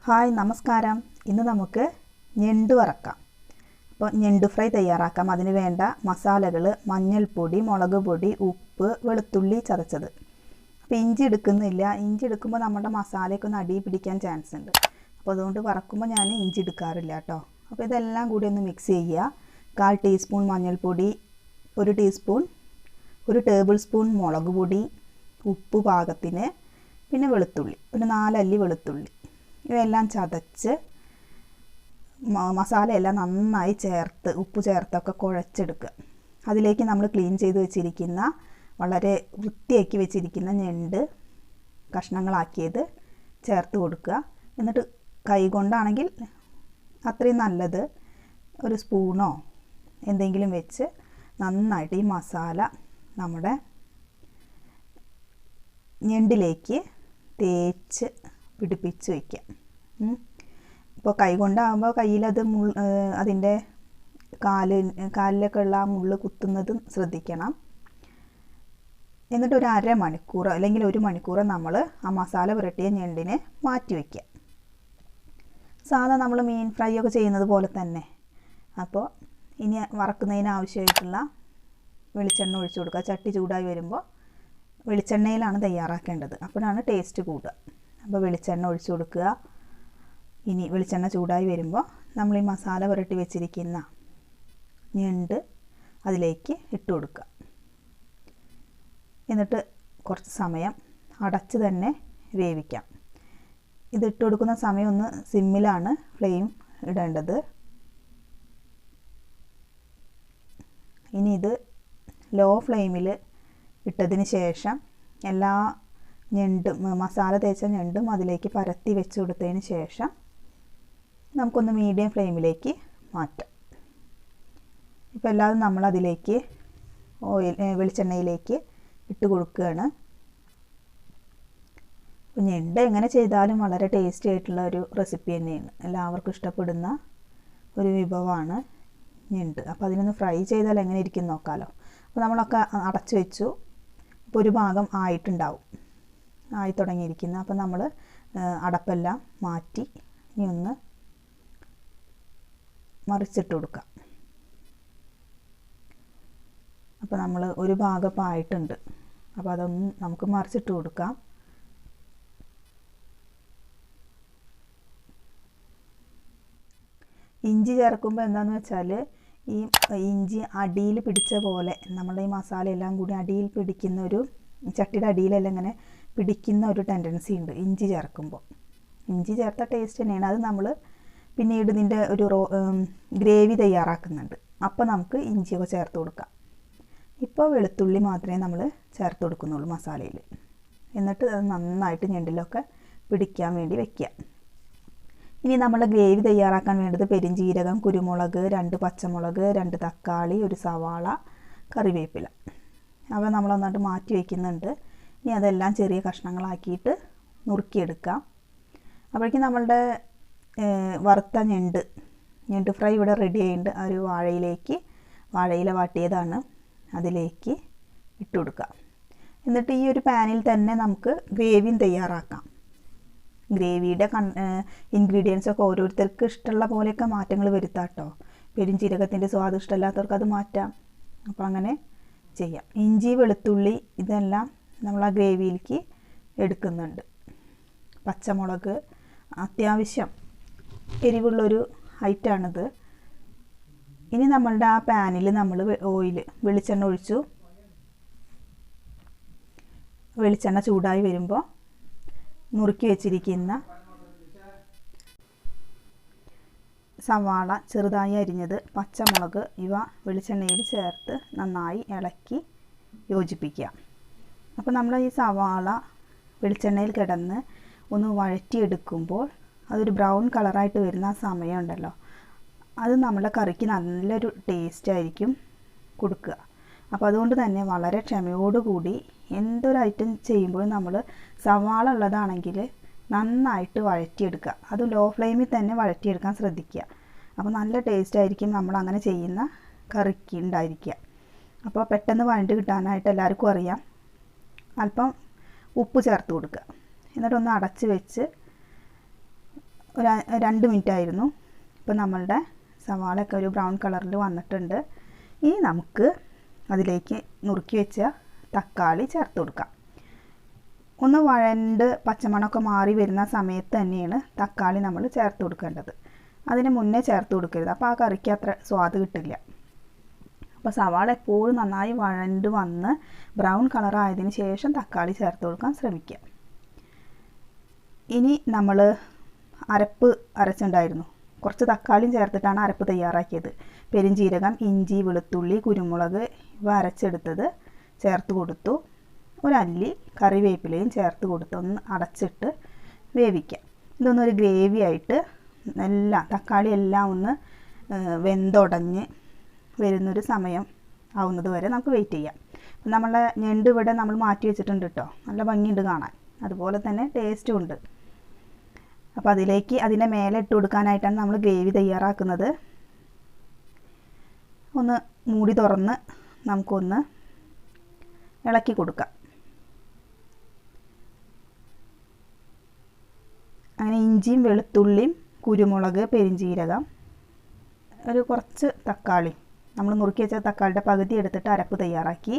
Hi നമസ്കാരം. ഇന്ന് നമുക്ക് ഞണ്ട് വറക്കാം. അപ്പോൾ ഞണ്ട് ഫ്രൈ തയ്യാറാക്കാം. അതിന് വേണ്ട മസാലകൾ: മഞ്ഞൾപ്പൊടി, മുളക് പൊടി, ഉപ്പ്, വെളുത്തുള്ളി ചതച്ചത്. അപ്പോൾ ഇഞ്ചി എടുക്കുന്നില്ല. ഇഞ്ചി എടുക്കുമ്പോൾ നമ്മുടെ മസാലയൊക്കെ ഒന്ന് അടി പിടിക്കാൻ ചാൻസ് ഉണ്ട്. അപ്പോൾ അതുകൊണ്ട് വറക്കുമ്പോൾ ഞാൻ ഇഞ്ചി എടുക്കാറില്ല കേട്ടോ. അപ്പോൾ ഇതെല്ലാം കൂടി ഒന്ന് മിക്സ് ചെയ്യുക. 1/4 ടീസ്പൂൺ മഞ്ഞൾപ്പൊടി, 1 ടേബിൾ സ്പൂൺ മുളക് പൊടി, ഉപ്പ് പാകത്തിന്, പിന്നെ വെളുത്തുള്ളി, ഒരു 4 അല്ലി വെളുത്തുള്ളി. ഇവയെല്ലാം ചതച്ച് മസാലയെല്ലാം നന്നായി ചേർത്ത് ഉപ്പ് ചേർത്തൊക്കെ കുഴച്ചെടുക്കുക. അതിലേക്ക് നമ്മൾ ക്ലീൻ ചെയ്ത് വെച്ചിരിക്കുന്ന, വളരെ വൃത്തിയാക്കി വെച്ചിരിക്കുന്ന ഞണ്ട് കഷ്ണങ്ങളാക്കിയത് ചേർത്ത് കൊടുക്കുക. എന്നിട്ട് കൈ കൊണ്ടാണെങ്കിൽ അത്രയും നല്ലത്, ഒരു സ്പൂണോ എന്തെങ്കിലും വെച്ച് നന്നായിട്ട് ഈ മസാല നമ്മുടെ ഞണ്ടിലേക്ക് തേച്ച് പിടിപ്പിച്ച് വയ്ക്കാം. ഇപ്പോൾ കൈ കൊണ്ടാകുമ്പോൾ കയ്യിലത് അതിൻ്റെ കാലിലൊക്കെ ഉള്ള ആ മുള്ള് കുത്തുന്നത് ശ്രദ്ധിക്കണം. എന്നിട്ട് ഒരു അരമണിക്കൂർ അല്ലെങ്കിൽ 1 മണിക്കൂർ നമ്മൾ ആ മസാല പുരട്ടിയ ഞണ്ടിനെ മാറ്റി വയ്ക്കുക. സാധാ നമ്മൾ മീൻ ഫ്രൈ ഒക്കെ ചെയ്യുന്നത് പോലെ തന്നെ. അപ്പോൾ ഇനി വറക്കുന്നതിന് ആവശ്യമായിട്ടുള്ള വെളിച്ചെണ്ണ ഒഴിച്ചു കൊടുക്കുക. ചട്ടി ചൂടായി വരുമ്പോൾ വെളിച്ചെണ്ണയിലാണ് തയ്യാറാക്കേണ്ടത്, അപ്പോഴാണ് ടേസ്റ്റ് കൂടുക. അപ്പോൾ വെളിച്ചെണ്ണ ഒഴിച്ചു കൊടുക്കുക. ഇനി വെളിച്ചെണ്ണ ചൂടായി വരുമ്പോൾ നമ്മൾ ഈ മസാല പുരട്ടി വെച്ചിരിക്കുന്ന ഞണ്ട് അതിലേക്ക് ഇട്ട് കൊടുക്കുക. എന്നിട്ട് കുറച്ച് സമയം അടച്ച് തന്നെ വേവിക്കാം. ഇത് ഇട്ട് കൊടുക്കുന്ന സമയം ഒന്ന് സിമ്മിലാണ് ഫ്ലെയിം ഇടേണ്ടത്. ഇനി ഇത് ലോ ഫ്ലെയിമിൽ ഇട്ടതിന് ശേഷം എല്ലാ ഞണ്ടും മസാല തേച്ച ഞണ്ടും അതിലേക്ക് പരത്തി വെച്ച് കൊടുത്തതിന് ശേഷം നമുക്കൊന്ന് മീഡിയം ഫ്ലെയിമിലേക്ക് മാറ്റാം. ഇപ്പോൾ എല്ലാതും നമ്മളതിലേക്ക് വെളിച്ചെണ്ണയിലേക്ക് ഇട്ട് കൊടുക്കുകയാണ്. അപ്പോൾ ഞണ്ട് എങ്ങനെ ചെയ്താലും വളരെ ടേസ്റ്റി ആയിട്ടുള്ള ഒരു റെസിപ്പി തന്നെയാണ്. എല്ലാവർക്കും ഇഷ്ടപ്പെടുന്ന ഒരു വിഭവമാണ് ഞണ്ട്. അപ്പോൾ അതിനൊന്ന് ഫ്രൈ ചെയ്താൽ എങ്ങനെ ഇരിക്കും നോക്കാമല്ലോ. അപ്പോൾ നമ്മളൊക്കെ അടച്ചു വെച്ചു. ഇപ്പോൾ ഒരു ഭാഗം ആയി തുടങ്ങിയിരിക്കുന്നു. അപ്പോൾ നമ്മൾ അടപ്പെല്ലാം മാറ്റി ഇനി ഒന്ന് മറിച്ചിട്ട് കൊടുക്കാം. അപ്പോൾ നമ്മൾ ഒരു ഭാഗം ഇപ്പോൾ ആയിട്ടുണ്ട്. അപ്പോൾ അതൊന്ന് നമുക്ക് മറിച്ചിട്ട് കൊടുക്കാം. ഇഞ്ചി ചേർക്കുമ്പോൾ എന്താണെന്ന് വെച്ചാൽ ഈ ഇഞ്ചി അടിയിൽ പിടിച്ച പോലെ നമ്മുടെ ഈ മസാല എല്ലാം കൂടി അടിയിൽ പിടിക്കുന്ന ഒരു ചട്ടിയുടെ അടിയിലെല്ലാം ഇങ്ങനെ പിടിക്കുന്ന ഒരു ടെൻഡൻസി ഉണ്ട് ഇഞ്ചി ചേർക്കുമ്പോൾ. ഇഞ്ചി ചേർത്ത ടേസ്റ്റ് തന്നെയാണ്. അത് നമ്മൾ പിന്നീട് ഇതിൻ്റെ ഒരു ഗ്രേവി തയ്യാറാക്കുന്നുണ്ട്, അപ്പോൾ നമുക്ക് ഇഞ്ചിയൊക്കെ ചേർത്ത് കൊടുക്കാം. ഇപ്പോൾ വെളുത്തുള്ളി മാത്രമേ നമ്മൾ ചേർത്ത് കൊടുക്കുന്നുള്ളൂ മസാലയിൽ. എന്നിട്ട് അത് നന്നായിട്ട് ഞണ്ടിലൊക്കെ പിടിക്കാൻ വേണ്ടി വയ്ക്കുക. ഇനി നമ്മൾ ഗ്രേവി തയ്യാറാക്കാൻ വേണ്ടത് പെരിഞ്ജീരകം, കുരുമുളക്, 2 പച്ചമുളക്, 2 തക്കാളി, 1 സവാള, കറിവേപ്പില. അവ നമ്മൾ നന്നായിട്ട് മാറ്റി വയ്ക്കുന്നുണ്ട്. ഇനി അതെല്ലാം ചെറിയ കഷ്ണങ്ങളാക്കിയിട്ട് നുറുക്കിയെടുക്കാം. അപ്പോഴേക്കും നമ്മളുടെ വറുത്ത ഞണ്ട് ഫ്രൈ ഇവിടെ റെഡി ആയിട്ടുണ്ട്. ആ ഒരു വാഴയില വാട്ടിയതാണ്, അതിലേക്ക് ഇട്ട് കൊടുക്കുക. എന്നിട്ട് ഈ ഒരു പാനിൽ തന്നെ നമുക്ക് ഗ്രേവിയും തയ്യാറാക്കാം. ഗ്രേവിയുടെ ഇൻഗ്രീഡിയൻസ് ഒക്കെ ഓരോരുത്തർക്ക് ഇഷ്ടമുള്ള പോലെയൊക്കെ മാറ്റങ്ങൾ വരുത്താം കേട്ടോ. പെരുംജീരകത്തിൻ്റെ സ്വാദ് ഇഷ്ടമില്ലാത്തവർക്ക് അത് മാറ്റാം. അപ്പോൾ അങ്ങനെ ചെയ്യാം. ഇഞ്ചി, വെളുത്തുള്ളി ഇതെല്ലാം നമ്മൾ ആ ഗ്രേവിയിലേക്ക് എടുക്കുന്നുണ്ട്. പച്ചമുളക്, അത്യാവശ്യം എരിവുള്ളൊരു ഐറ്റമാണിത്. ഇനി നമ്മളുടെ ആ പാനിൽ നമ്മൾ വെളിച്ചെണ്ണ ഒഴിച്ചു. വെളിച്ചെണ്ണ ചൂടായി വരുമ്പോൾ നുറുക്കി വെച്ചിരിക്കുന്ന സവാള ചെറുതായി അരിഞ്ഞത്, പച്ചമുളക് ഇവ വെളിച്ചെണ്ണയിൽ ചേർത്ത് നന്നായി ഇളക്കി യോജിപ്പിക്കുക. അപ്പോൾ നമ്മൾ ഈ സവാള വെളിച്ചെണ്ണയിൽ കിടന്ന് ഒന്ന് വഴറ്റിയെടുക്കുമ്പോൾ അതൊരു ബ്രൗൺ കളറായിട്ട് വരുന്ന ആ സമയമുണ്ടല്ലോ, അത് നമ്മുടെ കറിക്ക് നല്ലൊരു ടേസ്റ്റായിരിക്കും കൊടുക്കുക. അപ്പോൾ അതുകൊണ്ട് തന്നെ വളരെ ക്ഷമയോടുകൂടി എന്തൊരു ഐറ്റം ചെയ്യുമ്പോഴും നമ്മൾ സവാള ഉള്ളതാണെങ്കിൽ നന്നായിട്ട് വഴറ്റിയെടുക്കുക. അത് ലോ ഫ്ലെയിമിൽ തന്നെ വഴറ്റിയെടുക്കാൻ ശ്രദ്ധിക്കുക. അപ്പോൾ നല്ല ടേസ്റ്റായിരിക്കും നമ്മൾ അങ്ങനെ ചെയ്യുന്ന കറിക്ക് ഉണ്ടായിരിക്കുക. അപ്പോൾ പെട്ടെന്ന് വഴണ്ട് കിട്ടാനായിട്ട് എല്ലാവർക്കും അറിയാം. അല്പം ഉപ്പ് ചേർത്ത് കൊടുക്കുക. എന്നിട്ടൊന്ന് അടച്ച് വെച്ച് ഒരു 2 മിനിറ്റ് ആയിരുന്നു. ഇപ്പോൾ നമ്മളുടെ സവാളയൊക്കെ ഒരു ബ്രൗൺ കളറിൽ വന്നിട്ടുണ്ട്. ഇനി നമുക്ക് അതിലേക്ക് നുറുക്കി വെച്ച തക്കാളി ചേർത്ത് കൊടുക്കാം. ഒന്ന് വഴണ്ട് പച്ചമണമൊക്കെ മാറി വരുന്ന സമയത്ത് തന്നെയാണ് തക്കാളി നമ്മൾ ചേർത്ത് കൊടുക്കേണ്ടത്. അതിന് മുന്നേ ചേർത്ത് കൊടുക്കരുത്, അപ്പോൾ ആ കറിക്ക് അത്ര സ്വാദ് കിട്ടില്ല. അപ്പോൾ സവാള എപ്പോഴും നന്നായി വഴണ്ട് വന്ന് ബ്രൗൺ കളറായതിന് ശേഷം തക്കാളി ചേർത്ത് കൊടുക്കാൻ ശ്രമിക്കുക. ഇനി നമ്മൾ അരപ്പ് അരച്ചിട്ടുണ്ടായിരുന്നു. കുറച്ച് തക്കാളിയും ചേർത്തിട്ടാണ് അരപ്പ് തയ്യാറാക്കിയത്. പെരുംജീരകം, ഇഞ്ചി, വെളുത്തുള്ളി, കുരുമുളക് ഇവ അരച്ചെടുത്തത് ചേർത്ത് കൊടുത്തു. ഒരു അല്ലി കറിവേപ്പിലയും ചേർത്ത് കൊടുത്ത് ഒന്ന് അടച്ചിട്ട് വേവിക്കാം. ഇതൊന്നൊരു ഗ്രേവി ആയിട്ട് എല്ലാം തക്കാളി എല്ലാം ഒന്ന് വെന്തുടഞ്ഞ് വരുന്നൊരു സമയം ആവുന്നത് വരെ നമുക്ക് വെയിറ്റ് ചെയ്യാം. നമ്മളെ ഞണ്ട് ഇവിടെ നമ്മൾ മാറ്റി വെച്ചിട്ടുണ്ട് കേട്ടോ. നല്ല ഭംഗിയുണ്ട് കാണാൻ, അതുപോലെ തന്നെ ടേസ്റ്റും ഉണ്ട്. അപ്പോൾ അതിലേക്ക് അതിൻ്റെ മേലെ ഇട്ട് കൊടുക്കാനായിട്ടാണ് നമ്മൾ ഗ്രേവി തയ്യാറാക്കുന്നത്. ഒന്ന് മൂടി തുറന്ന് നമുക്കൊന്ന് ഇളക്കി കൊടുക്കാം. അങ്ങനെ ഇഞ്ചിയും വെളുത്തുള്ളിയും കുരുമുളക്, പെരുംജീരകം, ഒരു കുറച്ച് തക്കാളി നമ്മൾ നുറുക്കി വെച്ച തക്കാളിയുടെ പകുതി എടുത്തിട്ട് അരപ്പ് തയ്യാറാക്കി.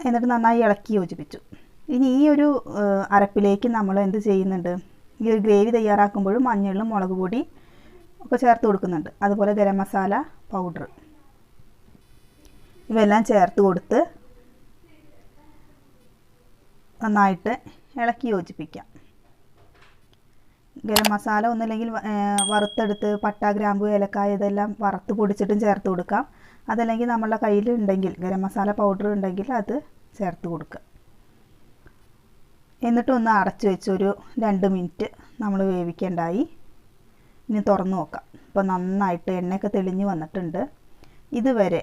എന്നിട്ട് നന്നായി ഇളക്കി യോജിപ്പിച്ചു. ഇനി ഈ ഒരു അരപ്പിലേക്ക് നമ്മൾ എന്ത് ചെയ്യുന്നുണ്ട്, ഈ ഒരു ഗ്രേവി തയ്യാറാക്കുമ്പോഴും മഞ്ഞളും മുളക് പൊടി ഒക്കെ ചേർത്ത് കൊടുക്കുന്നുണ്ട്. അതുപോലെ ഗരം മസാല പൗഡർ ഇവയെല്ലാം ചേർത്ത് കൊടുത്ത് നന്നായിട്ട് ഇളക്കി യോജിപ്പിക്കാം. ഗരം മസാല ഒന്നുമില്ലെങ്കിൽ വറുത്തെടുത്ത് പട്ട, ഗ്രാമ്പു, ഏലക്കായ ഇതെല്ലാം വറുത്ത് പൊടിച്ചിട്ടും ചേർത്ത് കൊടുക്കാം. അതല്ലെങ്കിൽ നമ്മളുടെ കയ്യിലുണ്ടെങ്കിൽ ഗരം മസാല പൗഡർ ഉണ്ടെങ്കിൽ അത് ചേർത്ത് കൊടുക്കുക. എന്നിട്ടൊന്ന് അടച്ചു വെച്ചൊരു 2 മിനിറ്റ് നമ്മൾ വേവിക്കേണ്ടായി. ഇനി തുറന്ന് നോക്കാം. ഇപ്പോൾ നന്നായിട്ട് എണ്ണയൊക്കെ തെളിഞ്ഞ് വന്നിട്ടുണ്ട്. ഇതുവരെ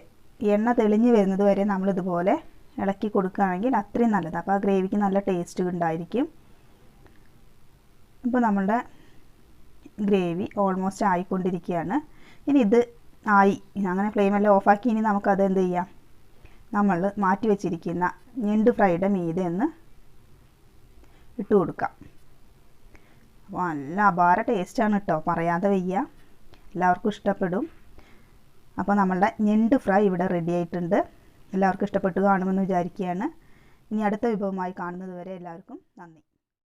എണ്ണ തെളിഞ്ഞ് വരുന്നത് വരെ നമ്മളിതുപോലെ ഇളക്കി കൊടുക്കുകയാണെങ്കിൽ അത്രയും നല്ലത്. അപ്പോൾ ആ ഗ്രേവിക്ക് നല്ല ടേസ്റ്റ് ഉണ്ടായിരിക്കും. ഇപ്പോൾ നമ്മളുടെ ഗ്രേവി ഓൾമോസ്റ്റ് ആയിക്കൊണ്ടിരിക്കുകയാണ്. ഇനി ഇത് ആയി, അങ്ങനെ ഫ്ലെയിമെല്ലാം ഓഫാക്കി ഇനി നമുക്കത് എന്ത് ചെയ്യാം, നമ്മൾ മാറ്റി വെച്ചിരിക്കുന്ന ഞണ്ട് ഫ്രൈയുടെ മീതെ ഒന്ന് ഇട്ട് കൊടുക്കാം. അപ്പോൾ നല്ല അപാര ടേസ്റ്റാണ് കേട്ടോ, പറയാതെ വയ്യ. എല്ലാവർക്കും ഇഷ്ടപ്പെടും. അപ്പോൾ നമ്മളുടെ ഞണ്ട് ഫ്രൈ ഇവിടെ റെഡി ആയിട്ടുണ്ട്. എല്ലാവർക്കും ഇഷ്ടപ്പെട്ട് കാണുമെന്ന് വിചാരിക്കുകയാണ്. ഇനി അടുത്ത വിഭവമായി കാണുന്നത് വരെ എല്ലാവർക്കും നന്ദി.